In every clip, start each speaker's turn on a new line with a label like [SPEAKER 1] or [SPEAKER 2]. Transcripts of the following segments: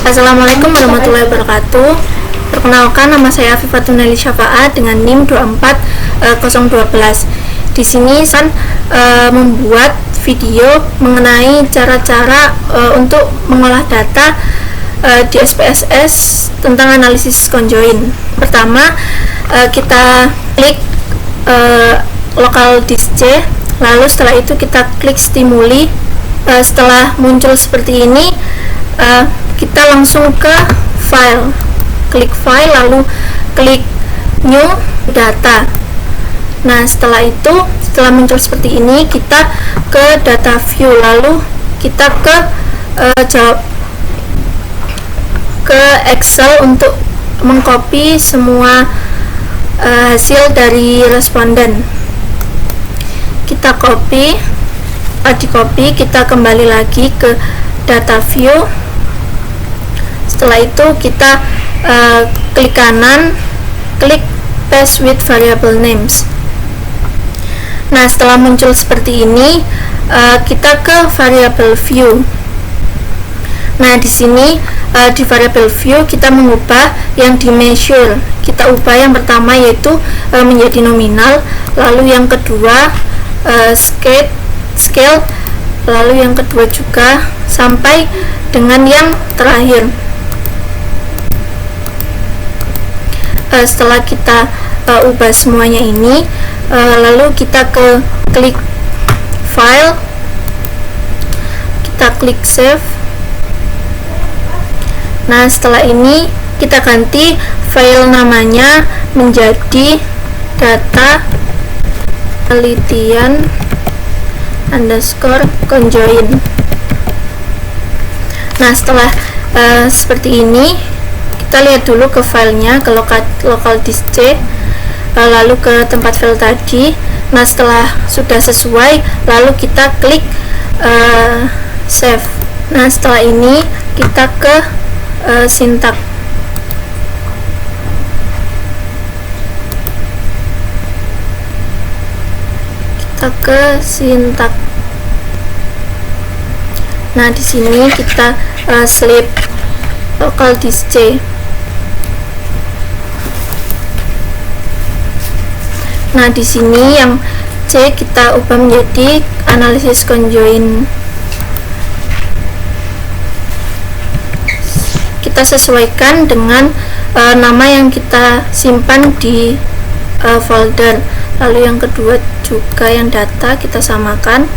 [SPEAKER 1] Assalamualaikum warahmatullahi wabarakatuh. Perkenalkan, nama saya Afifatun Neli Syafaat dengan NIM 24012. Di sini saya membuat video mengenai cara-cara untuk mengolah data di SPSS tentang analisis conjoin. Pertama, kita klik local disk C, lalu setelah itu kita klik stimuli. Setelah muncul seperti ini, kita langsung ke file, klik file, lalu klik new data. Nah, setelah muncul seperti ini, kita ke data view, lalu kita ke Excel untuk mengcopy semua hasil dari responden. Kita di-copy, kita kembali lagi ke data view. Setelah itu kita klik kanan, klik paste with variable names. Nah, setelah muncul seperti ini, kita ke variable view. Nah, di sini di variable view kita mengubah yang di measure. Kita ubah yang pertama yaitu menjadi nominal, lalu yang kedua scale, lalu yang kedua juga, sampai dengan yang terakhir. Setelah kita ubah semuanya ini, lalu kita klik file, kita klik save. Nah, setelah ini kita ganti file namanya menjadi data penelitian _conjoin. Nah, setelah seperti ini, kita lihat dulu ke filenya, ke local disk C, lalu ke tempat file tadi. Nah, setelah sudah sesuai, lalu kita klik save. Nah, setelah ini kita ke syntax. Nah, di sini kita select local disk C. Nah, di sini yang C kita ubah menjadi analisis conjoin. Kita sesuaikan dengan nama yang kita simpan di folder. Lalu yang kedua juga yang data kita samakan.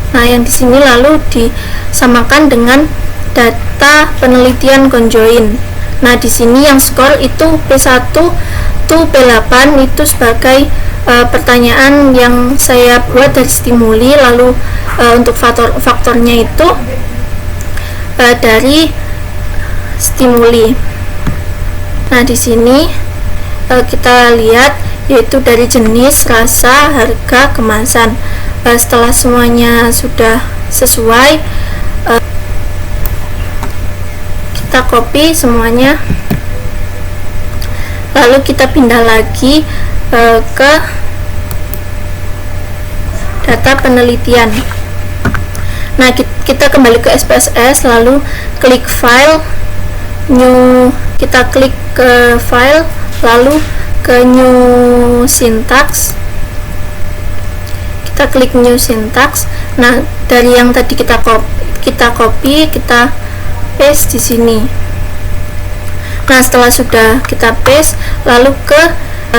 [SPEAKER 1] Nah, yang di sini lalu disamakan dengan data penelitian conjoin. Nah, di sini yang skor itu P1 to P8 itu sebagai pertanyaan yang saya buat dari stimuli, lalu untuk faktornya itu dari stimuli. Nah, di sini kita lihat yaitu dari jenis, rasa, harga, kemasan. Setelah semuanya sudah sesuai, kita copy semuanya, lalu kita pindah lagi ke data penelitian. Nah, kita kembali ke SPSS, lalu klik file, new, kita klik ke file, lalu ke new syntax, kita klik new syntax. Nah, dari yang tadi kita copy, kita paste di sini. Nah, setelah sudah kita paste, lalu ke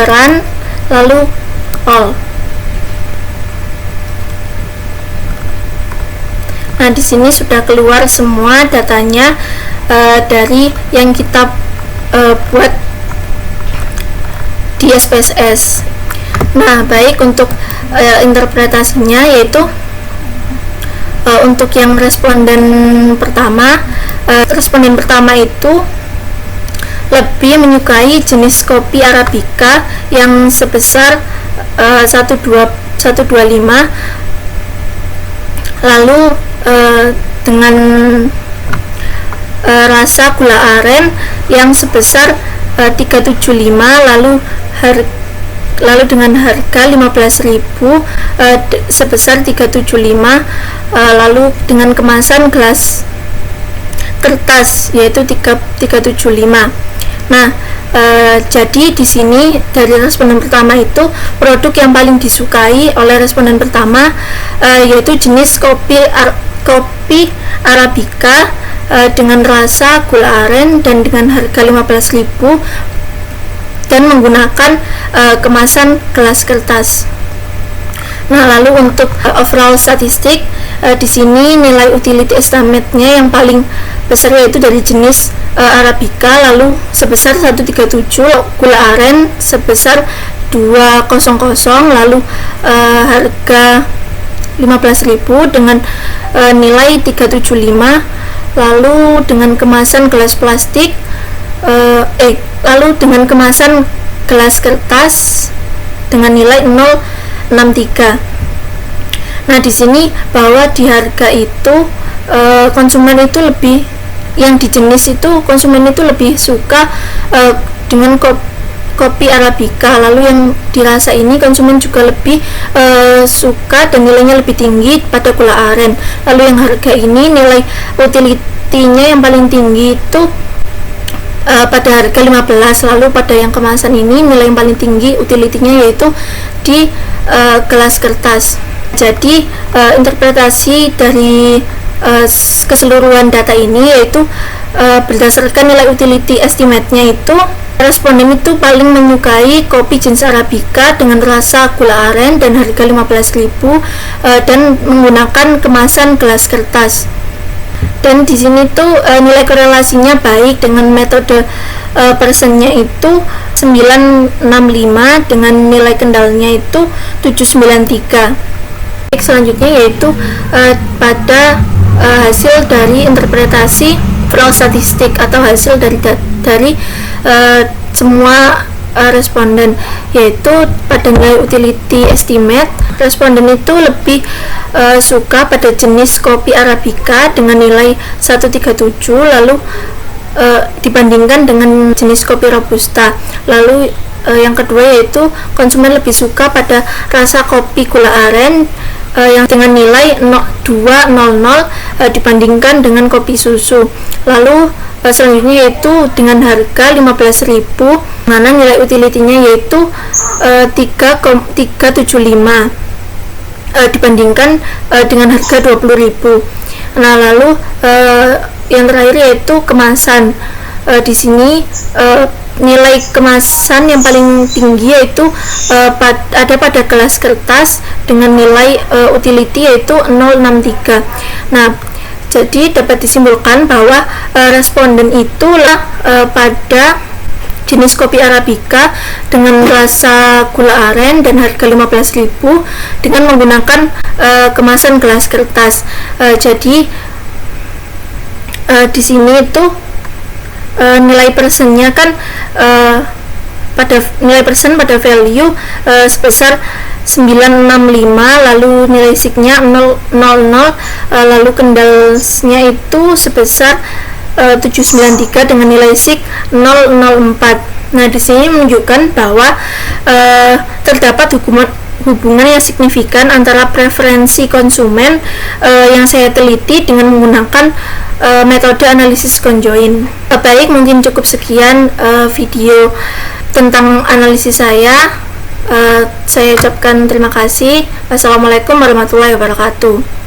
[SPEAKER 1] run, lalu all. Nah, di sini sudah keluar semua datanya dari yang kita buat di SPSS. Nah, baik, untuk interpretasinya yaitu untuk yang responden pertama itu lebih menyukai jenis kopi Arabica yang sebesar 125, lalu dengan rasa gula aren yang sebesar 375, lalu lalu dengan harga 15.000 sebesar 375, lalu dengan kemasan gelas kertas yaitu 375. Nah, jadi di sini dari responden pertama itu produk yang paling disukai oleh responden pertama yaitu jenis kopi Arabica dengan rasa gula aren dan dengan harga 15.000 dan menggunakan kemasan gelas kertas. Nah, lalu untuk overall statistik, di sini nilai utility estimate-nya yang paling besar yaitu dari jenis Arabica, lalu sebesar 137, gula aren sebesar 200, lalu harga 15.000 dengan nilai 375, lalu dengan kemasan gelas plastik lalu dengan kemasan gelas kertas dengan nilai 063. Nah, di sini bahwa di harga itu konsumen itu lebih, yang di jenis itu konsumen itu lebih suka dengan kopi Arabica, lalu yang dirasa ini konsumen juga lebih suka dan nilainya lebih tinggi pada gula aren. Lalu yang harga ini nilai utility-nya yang paling tinggi itu pada harga 15, lalu pada yang kemasan ini nilai yang paling tinggi utility-nya yaitu di gelas kertas. Jadi interpretasi dari keseluruhan data ini yaitu berdasarkan nilai utility estimate-nya itu responden itu paling menyukai kopi jenis Arabica dengan rasa gula aren dan harga 15.000 dan menggunakan kemasan gelas kertas. Dan di sini tuh nilai korelasinya baik dengan metode persennya itu 965 dengan nilai kendalnya itu 793. Selanjutnya yaitu pada hasil dari interpretasi overall statistik atau hasil dari semua responden, yaitu pada nilai utility estimate responden itu lebih suka pada jenis kopi Arabica dengan nilai 137, lalu dibandingkan dengan jenis kopi Robusta. Lalu yang kedua yaitu konsumen lebih suka pada rasa kopi gula aren yang dengan nilai 200 dibandingkan dengan kopi susu. Lalu selanjutnya yaitu dengan harga 15.000 mana nilai utility-nya yaitu 375 dibandingkan dengan harga 20.000. Nah, lalu yang terakhir yaitu kemasan. Di sini nilai kemasan yang paling tinggi yaitu ada pada gelas kertas dengan nilai utility yaitu 063. Nah, jadi dapat disimpulkan bahwa responden itulah pada jenis kopi Arabica dengan rasa gula aren dan harga 15.000 dengan menggunakan kemasan gelas kertas. Jadi di sini itu nilai persennya kan pada nilai persen pada value sebesar 965, lalu nilai signya 000, lalu kendalnya itu sebesar 793 dengan nilai sig 004. Nah, di sini menunjukkan bahwa terdapat hubungan yang signifikan antara preferensi konsumen yang saya teliti dengan menggunakan metode analisis conjoint. Baik, mungkin cukup sekian video tentang analisis saya. Saya ucapkan terima kasih. Wassalamualaikum warahmatullahi wabarakatuh.